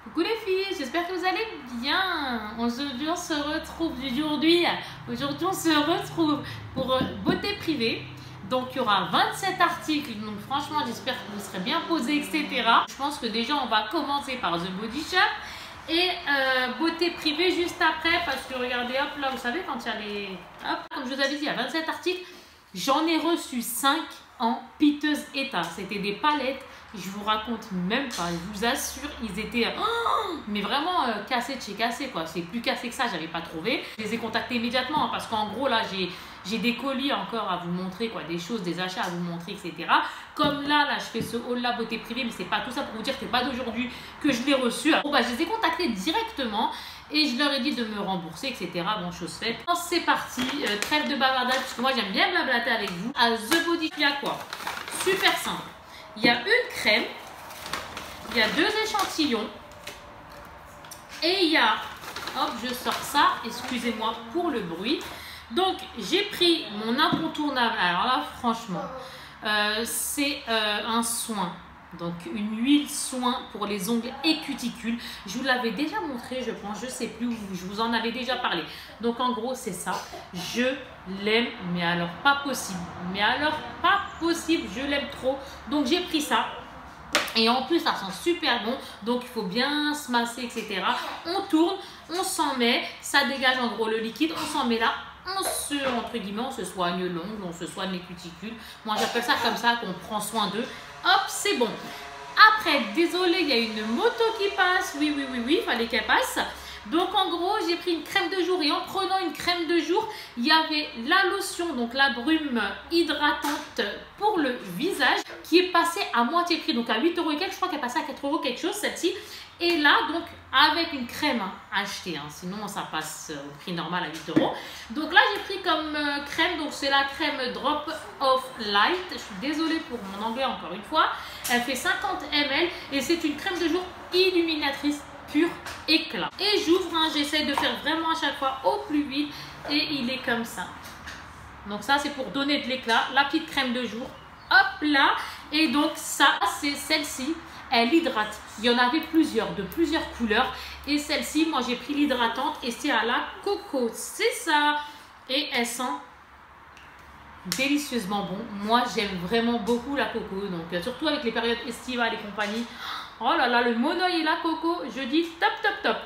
Coucou les filles, j'espère que vous allez bien. Aujourd'hui on se retrouve pour beauté privée. Donc il y aura 27 articles, donc franchement j'espère que vous serez bien posés, etc. Je pense que déjà on va commencer par The Body Shop et beauté privée juste après, parce que regardez, hop là, vous savez quand il y a les... Hop, comme je vous avais dit, il y a 27 articles. J'en ai reçu 5 en piteux état. C'était des palettes, je vous raconte même pas, je vous assure, ils étaient mais vraiment cassés de chez cassés quoi. C'est plus cassé que ça, j'avais pas trouvé. Je les ai contactés immédiatement, hein, parce qu'en gros là j'ai des colis encore à vous montrer quoi, des choses, des achats à vous montrer, etc. Comme là je fais ce haul là beauté privée, mais c'est pas tout ça pour vous dire que c'est pas d'aujourd'hui que je l'ai reçu. Bon bah je les ai contactés directement et je leur ai dit de me rembourser, etc. Bon, chose faite. C'est parti, trêve de bavardage, parce que moi j'aime bien blablater avec vous. À The Body, il y a quoi? Super simple. Il y a une crème, il y a 2 échantillons, et il y a, hop, je sors ça, excusez-moi pour le bruit. Donc j'ai pris mon incontournable, alors là franchement, c'est un soin. Donc une huile soin pour les ongles et cuticules. Je vous l'avais déjà montré, je pense, je sais plus, je vous en avais déjà parlé. Donc en gros c'est ça, je l'aime, mais alors pas possible. Mais alors pas possible, je l'aime trop. Donc j'ai pris ça. Et en plus ça sent super bon, donc il faut bien se masser, etc. On tourne, on s'en met, ça dégage en gros le liquide, on s'en met là. Entre guillemets, on se soigne l'ongle, on se soigne les cuticules. Moi j'appelle ça comme ça, qu'on prend soin d'eux. Hop, c'est bon. Après, désolé, il y a une moto qui passe. Oui, il fallait qu'elle passe. Donc en gros, j'ai pris une crème de jour, et en prenant une crème de jour, il y avait la lotion, donc la brume hydratante pour le visage, qui est passée à moitié prix, donc à 8 € et quelques. Je crois qu'elle est passée à 4 € quelque chose, celle-ci. Et là, donc, avec une crème achetée, hein, sinon ça passe au prix normal à 8 €. Donc là, j'ai pris comme crème, donc c'est la crème Drop of Light. Je suis désolée pour mon anglais encore une fois. Elle fait 50 ml et c'est une crème de jour illuminatrice pur éclat. Et j'ouvre, hein, j'essaie de faire vraiment à chaque fois au plus vite, et il est comme ça. Donc ça, c'est pour donner de l'éclat. La petite crème de jour, hop là. Et donc ça, c'est celle-ci. Elle hydrate. Il y en avait plusieurs, de plusieurs couleurs. Et celle-ci, moi j'ai pris l'hydratante et c'est à la coco. C'est ça. Et elle sent délicieusement bon. Moi j'aime vraiment beaucoup la coco. Donc surtout avec les périodes estivales et compagnie. Oh là là, le monoeil et la coco, je dis top, top, top.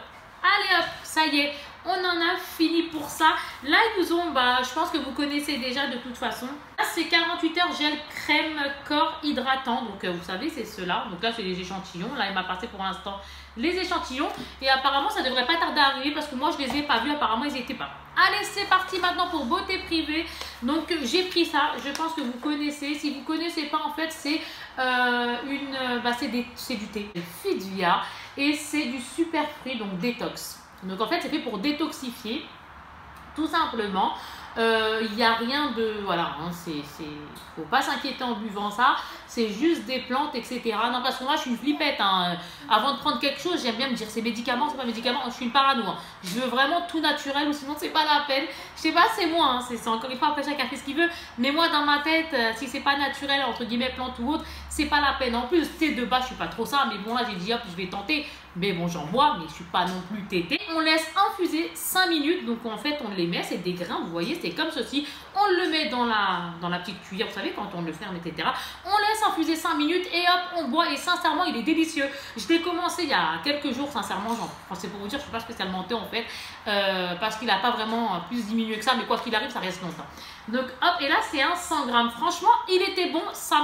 Allez hop, ça y est, on en a fini pour ça. Là, ils nous ont, je pense que vous connaissez déjà de toute façon. Là, c'est 48 heures gel crème corps hydratant. Donc, vous savez, c'est ceux-là. Donc là, c'est les échantillons. Là, il m'a passé pour l'instant les échantillons. Et apparemment, ça devrait pas tarder à arriver parce que moi, je les ai pas vus. Apparemment, ils n'étaient pas. Allez, c'est parti maintenant pour beauté privée. Donc, j'ai pris ça. Je pense que vous connaissez. Si vous connaissez pas, en fait, c'est c'est du thé. Fidvia. Et c'est du super fruit, donc détox. Donc en fait, c'est fait pour détoxifier, tout simplement. Il n'y a rien de... Voilà, hein, faut pas s'inquiéter en buvant ça. C'est juste des plantes, etc. Non, parce que moi, je suis une flippette. Hein. Avant de prendre quelque chose, j'aime bien me dire c'est médicament, c'est pas médicament. Je suis une parano. Hein. Je veux vraiment tout naturel, ou sinon, c'est pas la peine. Je sais pas, c'est moi. Hein. C'est encore une fois, après, chacun fait ce qu'il veut. Mais moi, dans ma tête, si c'est pas naturel, entre guillemets, plante ou autre, c'est pas la peine. En plus, thé de base, je suis pas trop ça. Mais bon, là, j'ai dit, hop, je vais tenter. Mais bon, j'en bois, mais je suis pas non plus tété. On laisse infuser 5 minutes. Donc en fait, on les met, c'est des grains, vous voyez, c'est comme ceci. On le met dans la petite cuillère, vous savez, quand on le ferme, etc. On laisse infuser 5 minutes et hop, on boit. Et sincèrement, il est délicieux. Je l'ai commencé il y a quelques jours, sincèrement. C'est pour vous dire, je ne suis pas spécialement thé en fait, parce qu'il n'a pas vraiment plus diminué que ça. Mais quoi qu'il arrive, ça reste longtemps. Donc hop, et là, c'est un 100 grammes. Franchement, il était bon. Ça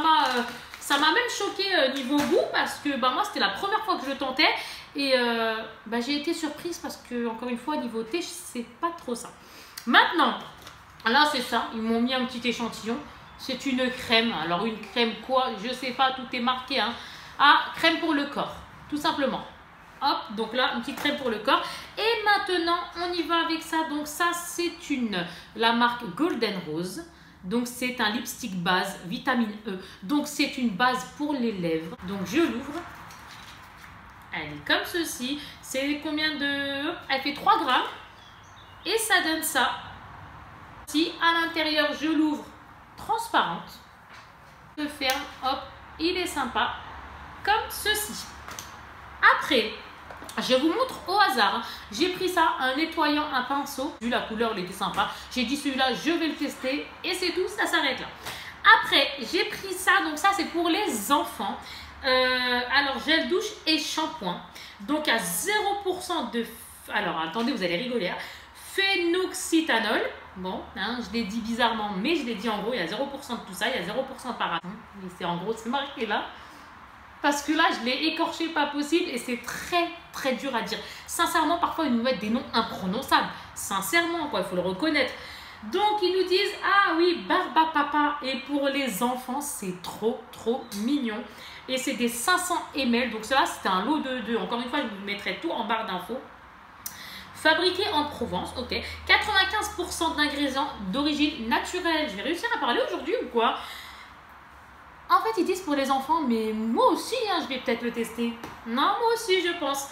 m'a même choqué niveau goût, parce que moi c'était la première fois que je le tentais et j'ai été surprise parce que encore une fois niveau thé c'est pas trop ça. Maintenant là c'est ça, ils m'ont mis un petit échantillon, c'est une crème. Alors une crème quoi, je sais pas, tout est marqué hein. Ah, crème pour le corps tout simplement. Hop, donc là une petite crème pour le corps. Et maintenant on y va avec ça. Donc ça c'est la marque Golden Rose. Donc c'est un lipstick base vitamine E. Donc c'est une base pour les lèvres. Donc je l'ouvre. Elle est comme ceci. C'est combien de... Elle fait 3 grammes. Et ça donne ça. Si à l'intérieur je l'ouvre transparente. Je ferme. Hop. Il est sympa. Comme ceci. Après, Je vous montre au hasard. J'ai pris ça, un nettoyant, un pinceau. Vu la couleur, il était sympa. J'ai dit celui-là, je vais le tester. Et c'est tout, ça s'arrête là. Après, j'ai pris ça. Donc ça, c'est pour les enfants. Alors, gel douche et shampoing. Donc, à 0% de... Alors, attendez, vous allez rigoler. Hein. Phénoxytanol. Bon, hein, je l'ai dit bizarrement, mais je l'ai dit en gros. Il y a 0% de tout ça. Il y a 0% de parathon. Et c'est en gros, c'est marqué là. Parce que là, je l'ai écorché pas possible et c'est très, très dur à dire. Sincèrement, parfois, ils nous mettent des noms imprononçables. Sincèrement, quoi, il faut le reconnaître. Donc, ils nous disent, ah oui, Barba Papa. Et pour les enfants, c'est trop, trop mignon. Et c'est des 500 ml. Donc, cela, c'était un lot de 2. Encore une fois, je vous mettrai tout en barre d'infos. Fabriqué en Provence, ok. 95% d'ingrédients d'origine naturelle. Je vais réussir à parler aujourd'hui ou quoi? En fait, ils disent pour les enfants, mais moi aussi, hein, je vais peut-être le tester. Non, moi aussi, je pense.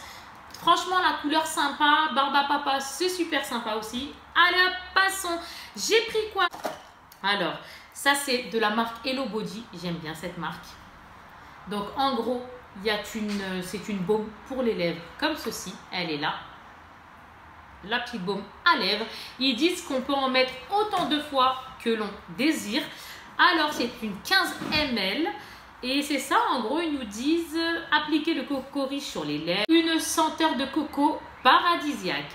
Franchement, la couleur sympa, Barba Papa, c'est super sympa aussi. Allez, passons. J'ai pris quoi? Alors, ça, c'est de la marque Hello Body. J'aime bien cette marque. Donc, en gros, c'est une baume pour les lèvres, comme ceci. Elle est là. La petite baume à lèvres. Ils disent qu'on peut en mettre autant de fois que l'on désire. Alors, c'est une 15 ml. Et c'est ça, en gros, ils nous disent appliquer le coco riche sur les lèvres. Une senteur de coco paradisiaque.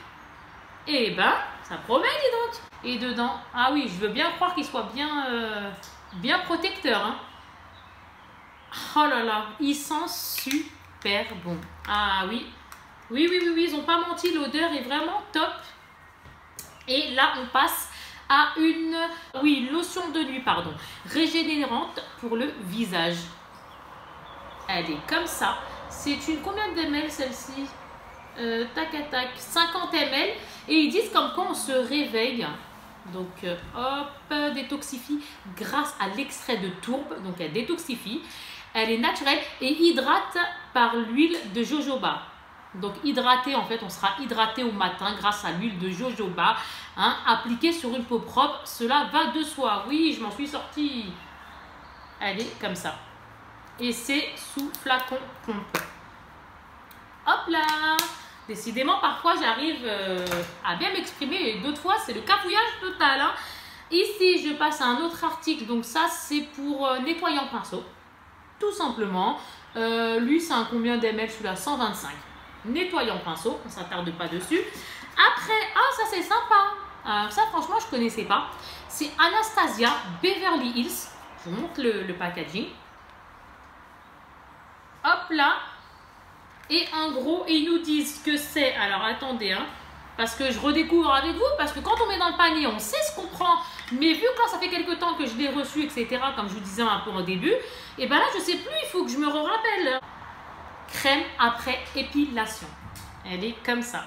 Eh ben, ça promet, dis donc. Et dedans, ah oui, je veux bien croire qu'il soit bien protecteur. Hein. Oh là là, il sent super bon. Ah oui. Oui, ils n'ont pas menti, l'odeur est vraiment top. Et là, on passe à une lotion de nuit, pardon, régénérante pour le visage. Elle est comme ça. C'est une combien de ml celle-ci? Tac, 50 ml. Et ils disent comme quand on se réveille. Donc, hop, détoxifie grâce à l'extrait de tourbe. Donc, elle détoxifie. Elle est naturelle et hydrate par l'huile de jojoba. Donc, hydraté, en fait, on sera hydraté au matin grâce à l'huile de jojoba. Hein, appliquée sur une peau propre, cela va de soi. Oui, je m'en suis sortie. Elle est comme ça. Et c'est sous flacon pompe. Hop là! Décidément, parfois, j'arrive à bien m'exprimer. Et d'autres fois, c'est le cafouillage total. Hein. Ici, je passe à un autre article. Donc, ça, c'est pour nettoyant pinceau. Tout simplement. Lui, c'est un combien d'ml? Celui-là, 125. Nettoyant pinceau. On ne s'attarde pas dessus. Après, ah, ça, c'est sympa. Ça, franchement, je ne connaissais pas. C'est Anastasia Beverly Hills. Je vous montre le packaging. Hop là. Et en gros, ils nous disent que c'est... Alors, attendez, hein, parce que je redécouvre avec vous. Parce que quand on met dans le panier, on sait ce qu'on prend. Mais vu que là, ça fait quelques temps que je l'ai reçu, etc., comme je vous disais un peu au début, et bien là, je ne sais plus, il faut que je me rappelle. Crème après épilation. Elle est comme ça.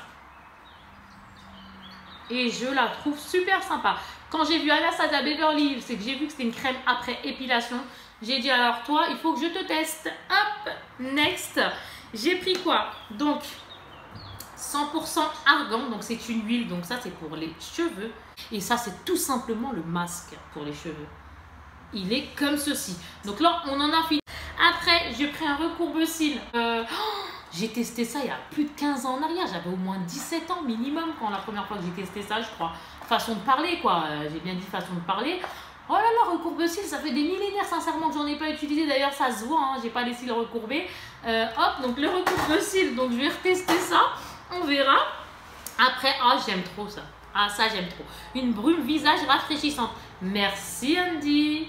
Et je la trouve super sympa. Quand j'ai vu Anastasia Beverly Hills, c'est que j'ai vu que c'était une crème après épilation. J'ai dit, alors toi, il faut que je te teste. Hop, next. J'ai pris quoi? Donc, 100% argan. Donc, c'est une huile. Donc, ça, c'est pour les cheveux. Et ça, c'est tout simplement le masque pour les cheveux. Il est comme ceci. Donc là, on en a fini. Après, j'ai pris un recourbe-cils. J'ai testé ça il y a plus de 15 ans en arrière. J'avais au moins 17 ans minimum quand la première fois que j'ai testé ça, je crois. Façon de parler, quoi. J'ai bien dit façon de parler. Oh là là, recourbe-cils, ça fait des millénaires, sincèrement, que j'en ai pas utilisé. D'ailleurs, ça se voit, hein, j'ai pas les cils recourbés. Hop, donc le recourbe-cils. Donc, je vais retester ça. On verra. Après, ah, j'aime trop ça. Ah, ça, j'aime trop. Une brume visage rafraîchissante. Merci, Andy.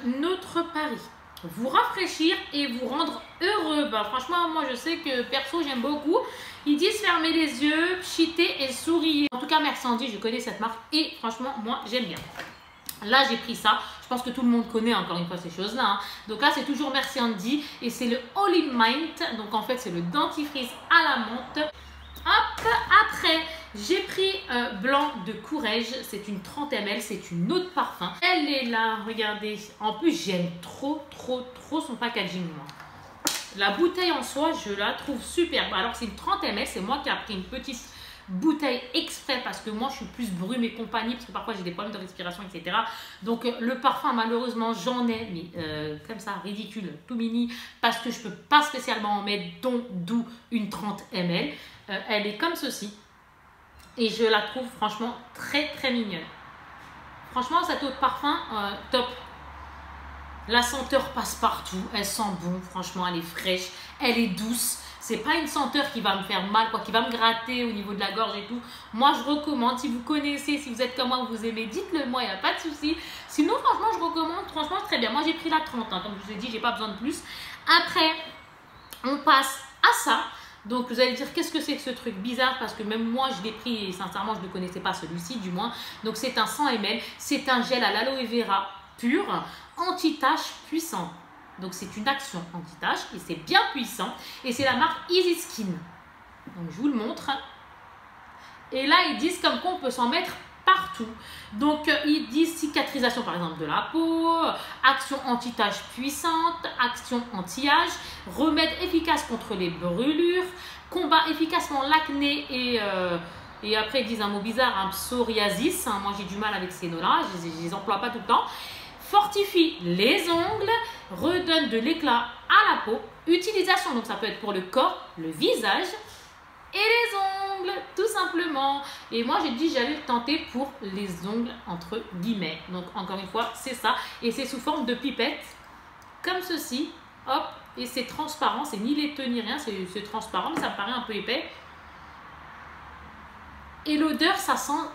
Notre pari. Vous rafraîchir et vous rendre heureux. Bah, franchement, moi, je sais que perso, j'aime beaucoup. Ils disent fermer les yeux, pchiter et sourire. En tout cas, merci Andy, je connais cette marque et franchement, moi, j'aime bien. Là, j'ai pris ça. Je pense que tout le monde connaît encore une fois ces choses-là. Hein. Donc là, c'est toujours merci Andy et c'est le All in Mint. Donc en fait, c'est le dentifrice à la menthe. Hop, après, j'ai pris blanc de Courrèges. C'est une 30 ml, c'est une eau de parfum. Elle est là, regardez. En plus, j'aime trop son packaging, moi. La bouteille en soi, je la trouve superbe. Alors, c'est une 30 ml, c'est moi qui ai pris une petite bouteille exprès parce que moi je suis plus brume et compagnie parce que parfois j'ai des problèmes de respiration, etc. Donc le parfum malheureusement j'en ai, mais comme ça ridicule, tout mini, parce que je peux pas spécialement en mettre, d'où une 30 ml. Elle est comme ceci et je la trouve franchement très très mignonne. Franchement cette eau de parfum top. La senteur passe partout, elle sent bon, franchement elle est fraîche, elle est douce. C'est pas une senteur qui va me faire mal, quoi, qui va me gratter au niveau de la gorge et tout. Moi je recommande, si vous connaissez, si vous êtes comme moi, vous aimez, dites-le moi, il n'y a pas de souci. Sinon franchement je recommande, franchement très bien. Moi j'ai pris la 30, hein, comme je vous ai dit, j'ai pas besoin de plus. Après on passe à ça. Donc vous allez dire qu'est-ce que c'est que ce truc bizarre, parce que même moi je l'ai pris et sincèrement je ne connaissais pas celui-ci du moins. Donc c'est un 100 ml, c'est un gel à l'aloe vera pur, anti-tache puissant. Donc c'est une action anti-tache et c'est bien puissant et c'est la marque Easy Skin. Donc je vous le montre. Et là ils disent comme quoi on peut s'en mettre partout. Donc ils disent cicatrisation par exemple de la peau, action anti-tache puissante, action anti-âge, remède efficace contre les brûlures, combat efficacement l'acné et après ils disent un mot bizarre, un psoriasis. Moi j'ai du mal avec ces noms-là, je ne les emploie pas tout le temps. Fortifie les ongles, redonne de l'éclat à la peau. Utilisation, donc ça peut être pour le corps, le visage et les ongles, tout simplement. Et moi j'ai dit j'allais le tenter pour les ongles entre guillemets. Donc encore une fois c'est ça. Et c'est sous forme de pipette, comme ceci. Hop, et c'est transparent, c'est ni laiteux ni rien, c'est transparent, mais ça me paraît un peu épais. Et l'odeur, ça sent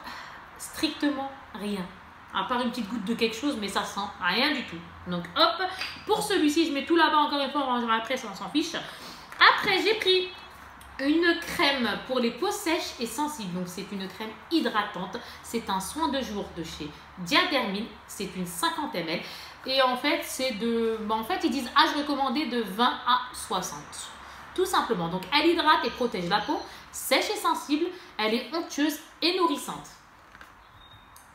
strictement rien. À part une petite goutte de quelque chose, mais ça sent rien du tout. Donc hop, pour celui-ci, je mets tout là-bas, encore une fois, on rangera après, ça on s'en fiche. Après, j'ai pris une crème pour les peaux sèches et sensibles. Donc c'est une crème hydratante. C'est un soin de jour de chez Diadermine. C'est une 50 ml. Et en fait, c'est de... en fait, ils disent âge recommandé de 20 à 60. Tout simplement. Donc elle hydrate et protège la peau. Sèche et sensible. Elle est onctueuse et nourrissante.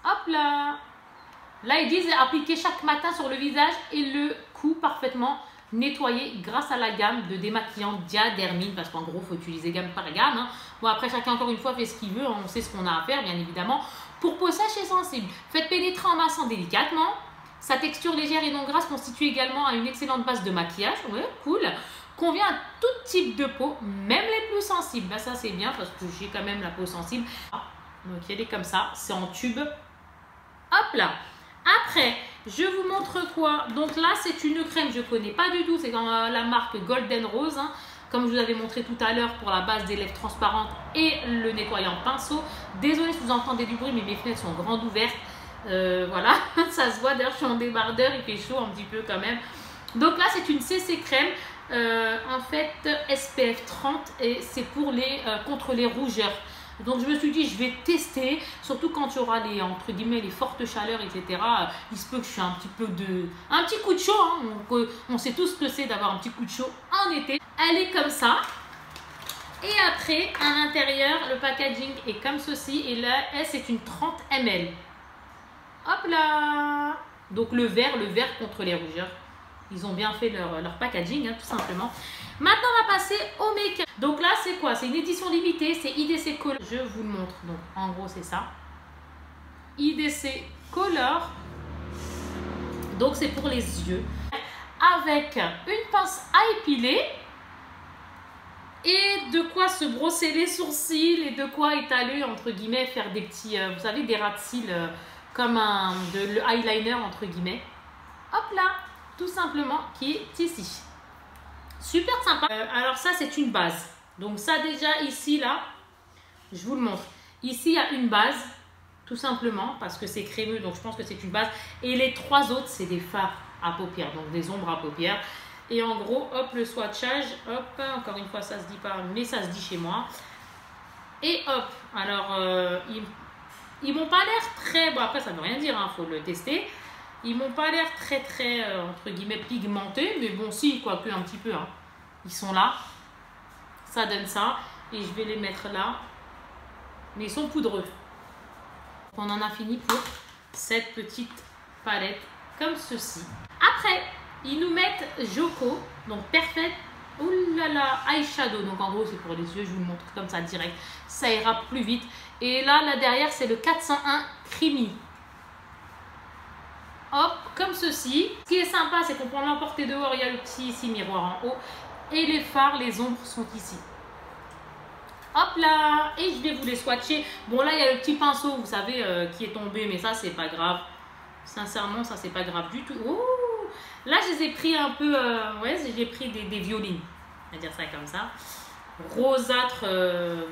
Hop là! Là, ils disent appliquer chaque matin sur le visage et le cou parfaitement nettoyé grâce à la gamme de démaquillant Diadermine, parce qu'en gros, il faut utiliser gamme par gamme. Hein. Bon, après, chacun, encore une fois, fait ce qu'il veut. On sait ce qu'on a à faire, bien évidemment. Pour peau sèche et sensible, faites pénétrer en massant délicatement. Sa texture légère et non grasse constitue également une excellente base de maquillage. Ouais, cool. Convient à tout type de peau, même les plus sensibles. Bah, ça, c'est bien parce que j'ai quand même la peau sensible. Donc, elle est comme ça. C'est en tube. Hop là. Après, je vous montre quoi. Donc là, c'est une crème, je ne connais pas du tout. C'est dans la marque Golden Rose. Hein. Comme je vous avais montré tout à l'heure pour la base des lèvres transparentes et le nettoyant pinceau. Désolée si vous entendez du bruit, mais mes fenêtres sont grandes ouvertes. Voilà, ça se voit. D'ailleurs, je suis en débardeur. Il fait chaud un petit peu quand même. Donc là, c'est une CC crème. En fait, SPF 30 et c'est pour contre les rougeurs. Donc je me suis dit je vais tester, surtout quand il y aura les entre guillemets les fortes chaleurs, etc. Il se peut que je suis un petit coup de chaud. Hein. On sait tous ce que c'est d'avoir un petit coup de chaud en été. Elle est comme ça. Et après à l'intérieur le packaging est comme ceci et là c'est une 30 ml. Hop là. Donc le vert contre les rougeurs. Ils ont bien fait leur packaging, hein, tout simplement. Maintenant, on va passer au make-up. Donc là, c'est quoi? C'est une édition limitée. C'est IDC Color. Je vous le montre. Donc, en gros, c'est ça. IDC Color. Donc, c'est pour les yeux. Avec une pince à épiler. Et de quoi se brosser les sourcils. Et de quoi étaler, entre guillemets, faire des petits, vous savez, des ras de cils comme le eyeliner, entre guillemets. Hop là. Tout simplement, qui est ici. Super sympa. Alors ça, c'est une base. Donc ça, déjà, ici, là, je vous le montre. Ici, il y a une base, tout simplement, parce que c'est crémeux, donc je pense que c'est une base. Et les trois autres, c'est des fards à paupières, donc des ombres à paupières. Et en gros, hop, le swatchage, hop, encore une fois, ça se dit pas, mais ça se dit chez moi. Et hop, alors, ils m'ont pas l'air très... Bon, après, ça ne veut rien dire, il faut le tester. Ils m'ont pas l'air très entre guillemets pigmentés, mais bon si, quoique un petit peu. Hein. Ils sont là, ça donne ça, et je vais les mettre là. Mais ils sont poudreux. On en a fini pour cette petite palette comme ceci. Après, ils nous mettent Joko, donc Perfect Ouh là là, eyeshadow. Donc en gros, c'est pour les yeux. Je vous le montre comme ça direct. Ça ira plus vite. Et là derrière, c'est le 401 Creamy. Hop, comme ceci. Ce qui est sympa, c'est qu'on peut l'emporter dehors. Il y a le petit ici miroir en haut. Et les fards, les ombres sont ici. Hop là. Et je vais vous les swatcher. Bon, là, il y a le petit pinceau, vous savez, qui est tombé. Mais ça, c'est pas grave. Sincèrement, ça, c'est pas grave du tout. Oh, là, je les ai pris un peu... ouais, j'ai pris des violines. On va dire ça comme ça. Rosâtre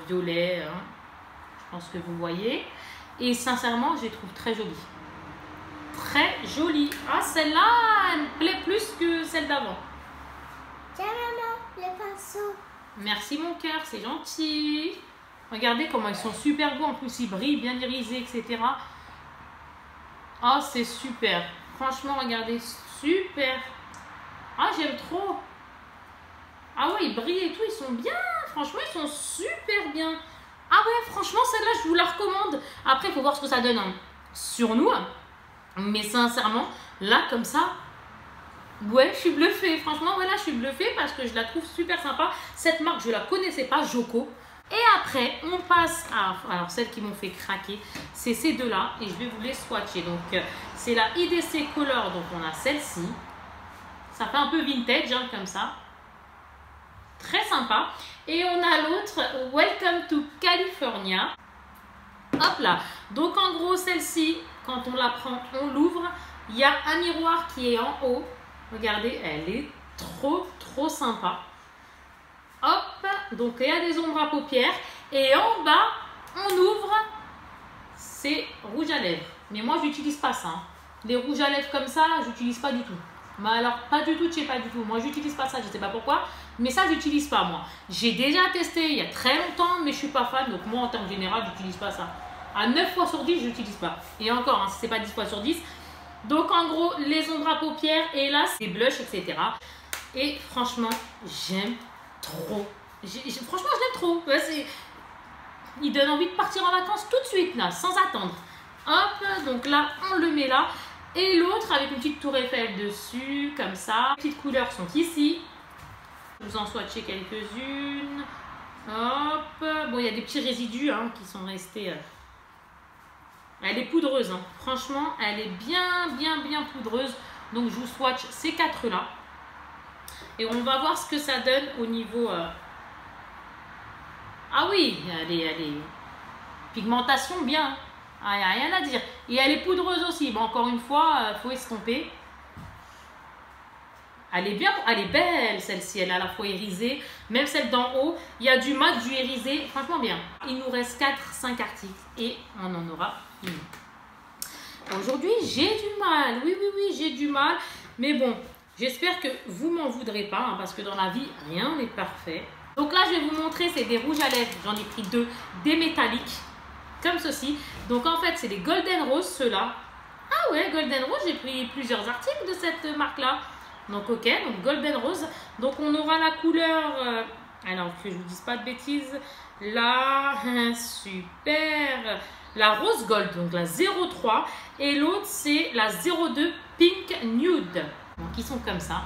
violet. Hein. Je pense que vous voyez. Et sincèrement, je les trouve très jolies. Très jolie. Ah, celle-là, elle me plaît plus que celle d'avant. Tiens, maman, le pinceau. Merci, mon cœur, c'est gentil. Regardez comment ils sont super beaux. En plus, ils brillent, bien irisés, etc. Ah, c'est super. Franchement, regardez, super. Ah, j'aime trop. Ah ouais, ils brillent et tout, ils sont bien. Franchement, ils sont super bien. Ah ouais, franchement, celle-là, je vous la recommande. Après, il faut voir ce que ça donne hein, sur nous. Mais sincèrement, là, comme ça, ouais, je suis bluffée. Franchement, ouais, là, je suis bluffée parce que je la trouve super sympa. Cette marque, je ne la connaissais pas, Joko. Et après, on passe à... Alors, celles qui m'ont fait craquer, c'est ces deux-là. Et je vais vous les swatcher. Donc, c'est la IDC Color. Donc, on a celle-ci. Ça fait un peu vintage, hein, comme ça. Très sympa. Et on a l'autre, Welcome to California. Hop là. Donc, en gros, celle-ci... Quand on la prend, on l'ouvre. Il y a un miroir qui est en haut. Regardez, elle est trop sympa. Hop, donc il y a des ombres à paupières. Et en bas, on ouvre. C'est rouge à lèvres. Mais moi, je n'utilise pas ça. Hein. Les rouges à lèvres comme ça, je n'utilise pas du tout. Mais alors, pas du tout, je sais pas du tout. Moi, je n'utilise pas ça, je ne sais pas pourquoi. Mais ça, je n'utilise pas, moi. J'ai déjà testé il y a très longtemps, mais je ne suis pas fan. Donc, moi, en termes général, je n'utilise pas ça. À 9 fois sur 10, je n'utilise pas. Et encore, hein, ce n'est pas 10 fois sur 10. Donc, en gros, les ombres à paupières. Et là, c'est blush, etc. Et franchement, j'aime trop. Franchement, je l'aime trop. Ouais, il donne envie de partir en vacances tout de suite, là, sans attendre. Hop, donc là, on le met là. Et l'autre, avec une petite tour Eiffel dessus, comme ça. Les petites couleurs sont ici. Je vous en swatcher quelques-unes. Hop. Bon, il y a des petits résidus hein, qui sont restés... Elle est poudreuse, hein. Franchement, elle est bien poudreuse. Donc, je vous swatch ces quatre-là. Et on va voir ce que ça donne au niveau... Ah oui, elle est... Pigmentation bien. Ah, il n'y a rien à dire. Et elle est poudreuse aussi. Bon, encore une fois, il faut estomper. Elle est bien, elle est belle celle-ci. Elle est à la fois irisée. Même celle d'en haut, il y a du mat, du irisé. Franchement bien. Il nous reste 4-5 articles. Et on en aura une. Aujourd'hui, j'ai du mal. Oui, j'ai du mal. Mais bon, j'espère que vous m'en voudrez pas. Hein, parce que dans la vie, rien n'est parfait. Donc là, je vais vous montrer. C'est des rouges à lèvres. J'en ai pris 2. Des métalliques. Comme ceci. Donc en fait, c'est des Golden Rose, ceux-là. Ah ouais, Golden Rose, j'ai pris plusieurs articles de cette marque-là. Donc ok, donc Golden Rose. Donc on aura la couleur... alors que je vous dise pas de bêtises. Là, super. La Rose Gold, donc la 03. Et l'autre, c'est la 02 Pink Nude. Donc ils sont comme ça.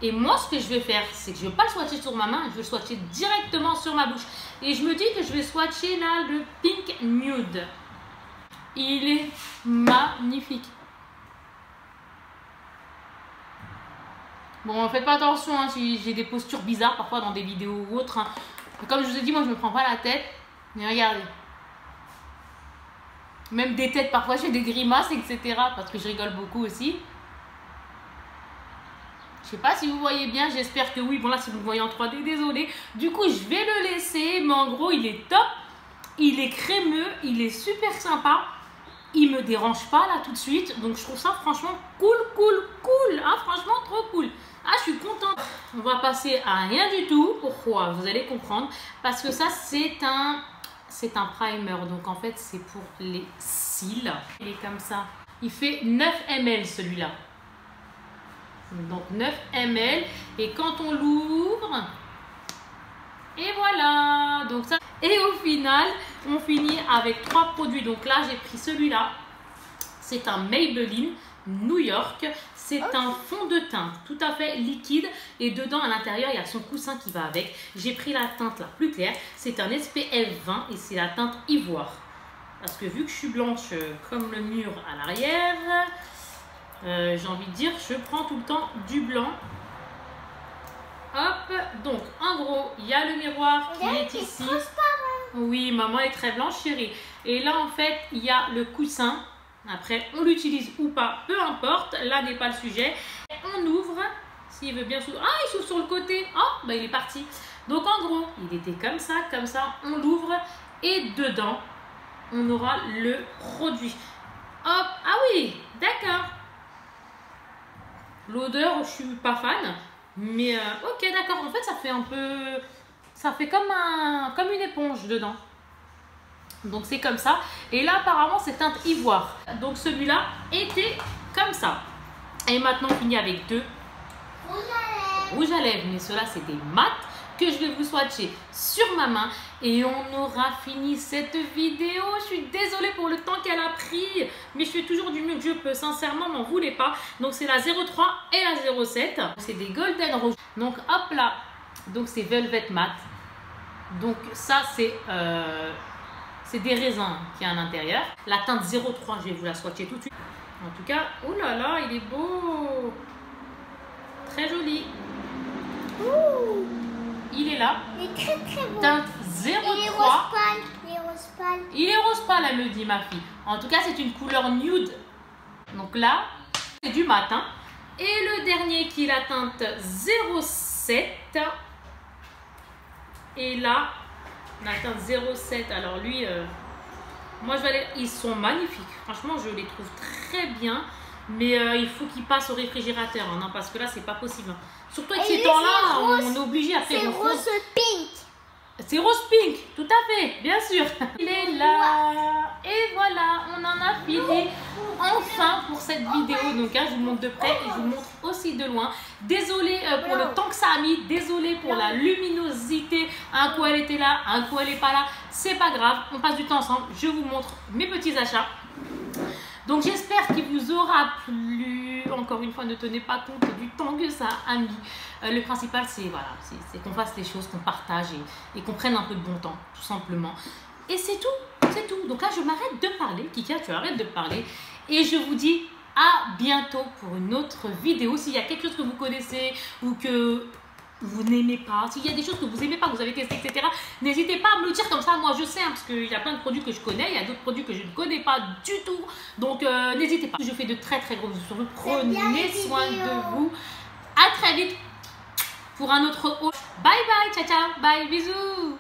Et moi, ce que je vais faire, c'est que je ne vais pas le swatcher sur ma main, je vais le swatcher directement sur ma bouche. Et je me dis que je vais swatcher là le Pink Nude. Il est magnifique. Bon, faites pas attention hein, si j'ai des postures bizarres parfois dans des vidéos ou autres. Hein. Comme je vous ai dit, moi, je ne me prends pas la tête. Mais regardez. Même des têtes, parfois, j'ai des grimaces, etc. Parce que je rigole beaucoup aussi. Je sais pas si vous voyez bien, j'espère que oui. Bon là, si vous le voyez en 3D, désolé. Du coup, je vais le laisser, mais en gros, il est top. Il est crémeux, il est super sympa. Il me dérange pas là tout de suite. Donc, je trouve ça franchement cool. Hein, franchement, trop cool. Ah, je suis contente. On va passer à rien du tout. Pourquoi? Vous allez comprendre. Parce que ça, c'est un primer. Donc, en fait, c'est pour les cils. Il est comme ça. Il fait 9 ml celui-là. Donc 9 ml et quand on l'ouvre et voilà donc ça et au final on finit avec 3 produits. Donc là j'ai pris celui-là, c'est un Maybelline New York. C'est un fond de teint tout à fait liquide et dedans à l'intérieur il y a son coussin qui va avec. J'ai pris la teinte la plus claire, c'est un SPF 20 et c'est la teinte ivoire. Parce que vu que je suis blanche comme le mur à l'arrière, j'ai envie de dire je prends tout le temps du blanc. Hop, donc en gros il y a le miroir qui est ici. Oui, maman est très blanche chérie. Et là en fait il y a le coussin. Après, on l'utilise ou pas, peu importe, là n'est pas le sujet. On ouvre, s'il veut bien s'ouvrir. Ah, il s'ouvre sur le côté. Oh, bah il est parti. Donc en gros, il était comme ça, on l'ouvre et dedans, on aura le produit. Hop, ah oui, d'accord. L'odeur, je suis pas fan, mais ok, d'accord. En fait, ça fait un peu, ça fait comme une éponge dedans. Donc c'est comme ça. Et là apparemment c'est teinte ivoire. Donc celui-là était comme ça. Et maintenant on finit avec deux rouges à lèvres. Mais ceux-là c'est des mat que je vais vous swatcher sur ma main. Et on aura fini cette vidéo. Je suis désolée pour le temps qu'elle a pris. Mais je fais toujours du mieux que je peux. Sincèrement, m'en voulez pas. Donc c'est la 03 et la 07. C'est des golden rouges. Donc hop là. Donc c'est velvet mat. Donc ça c'est des raisins qui y a à l'intérieur. La teinte 03, je vais vous la swatcher tout de suite. En tout cas, oh là là, il est beau. Très joli. Ouh. Il est là. Il est très très beau. Teinte 03. Il est rose pâle. Il est rose pâle. Il est rose pâle, elle me dit ma fille. En tout cas, c'est une couleur nude. Donc là, c'est du matin. Et le dernier qui est la teinte 07. Et là, la teinte 07, alors lui, moi je vais aller, ils sont magnifiques, franchement je les trouve très bien, mais il faut qu'ils passent au réfrigérateur, hein, non, parce que là c'est pas possible. Surtout avec ces temps-là, on est obligé après. C'est rose pink. C'est rose pink, tout à fait, bien sûr. Il est là, et voilà, on en a fini enfin pour cette vidéo. Donc hein, je vous montre de près et je vous montre aussi de loin. Désolée pour le temps que ça a mis, désolée pour la luminosité. Un coup elle était là, un coup elle n'est pas là, c'est pas grave, on passe du temps ensemble. Je vous montre mes petits achats. Donc j'espère qu'il vous aura plu. Encore une fois, ne tenez pas compte du temps que ça a mis. Le principal, c'est voilà, c'est qu'on fasse les choses, qu'on partage et qu'on prenne un peu de bon temps, tout simplement. Et c'est tout, c'est tout. Donc là, je m'arrête de parler. Kika, tu arrêtes de parler. Et je vous dis à bientôt pour une autre vidéo. S'il y a quelque chose que vous connaissez ou que vous n'aimez pas, s'il y a des choses que vous n'aimez pas, que vous avez testé, etc., n'hésitez pas à me le dire comme ça. Moi, je sais, hein, parce qu'il y a plein de produits que je connais, il y a d'autres produits que je ne connais pas du tout. Donc, n'hésitez pas. Je fais de très, très gros bisous sur vous. Prenez soin de vous. À très vite pour un autre haul. Bye, bye, ciao, ciao. Bye, bisous.